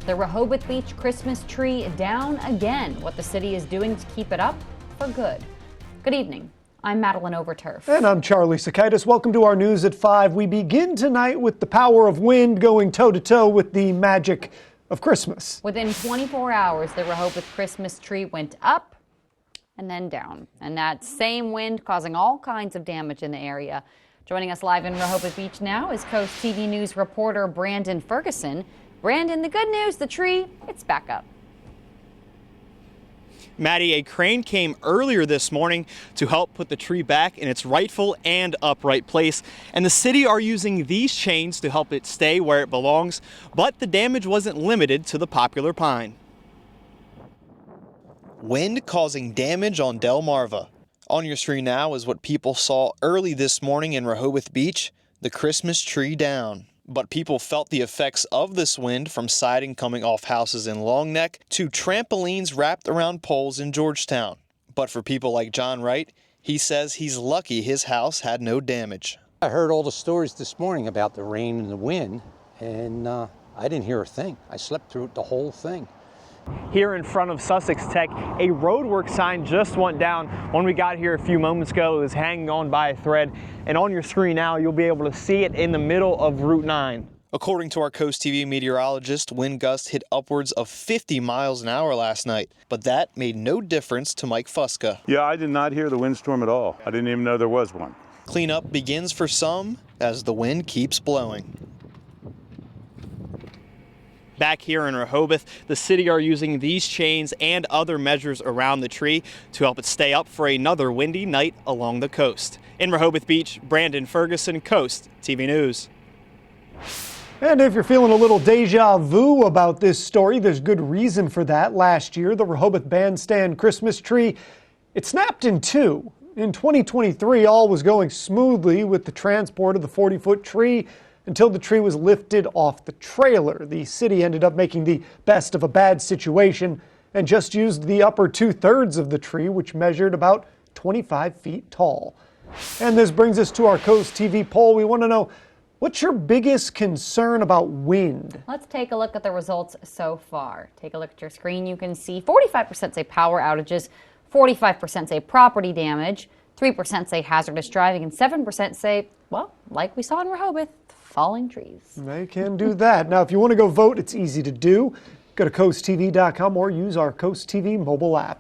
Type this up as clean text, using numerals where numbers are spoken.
The Rehoboth Beach Christmas tree down again. What the city is doing to keep it up for good. Good evening. I'm Madeline Overturf. And I'm Charlie Sakaitis. Welcome to our news at 5. We begin tonight with the power of wind going toe-to-toe with the magic of Christmas. Within 24 hours, the Rehoboth Christmas tree went up and then down. And that same wind causing all kinds of damage in the area. Joining us live in Rehoboth Beach now is Coast TV News reporter Brandon Ferguson. Brandon, the good news, the tree, it's back up. Maddie, a crane came earlier this morning to help put the tree back in its rightful and upright place. And the city are using these chains to help it stay where it belongs. But the damage wasn't limited to the popular pine. Wind causing damage on Delmarva. On your screen now is what people saw early this morning in Rehoboth Beach, the Christmas tree down. But people felt the effects of this wind, from siding coming off houses in Long Neck to trampolines wrapped around poles in Georgetown. But for people like John Wright, he says he's lucky his house had no damage. I heard all the stories this morning about the rain and the wind, and I didn't hear a thing. I slept through the whole thing. Here in front of Sussex Tech, a roadwork sign just went down. When we got here a few moments ago, it was hanging on by a thread. And on your screen now, you'll be able to see it in the middle of Route 9. According to our Coast TV meteorologist, wind gusts hit upwards of 50 miles an hour last night. But that made no difference to Mike Fusca. Yeah, I did not hear the windstorm at all. I didn't even know there was one. Cleanup begins for some as the wind keeps blowing. Back here in Rehoboth, the city are using these chains and other measures around the tree to help it stay up for another windy night along the coast. In Rehoboth Beach, Brandon Ferguson, Coast TV News. And if you're feeling a little deja vu about this story, there's good reason for that. Last year, the Rehoboth Bandstand Christmas tree, it snapped in two. In 2023, all was going smoothly with the transport of the 40-foot tree until the tree was lifted off the trailer. The city ended up making the best of a bad situation and just used the upper 2/3 of the tree, which measured about 25 feet tall. And this brings us to our Coast TV poll. We want to know, what's your biggest concern about wind? Let's take a look at the results so far. Take a look at your screen. You can see 45% say power outages, 45% say property damage, 3% say hazardous driving, and 7% say, well, like we saw in Rehoboth, falling trees. They can do that. Now, if you want to go vote, it's easy to do. Go to coasttv.com or use our Coast TV mobile app.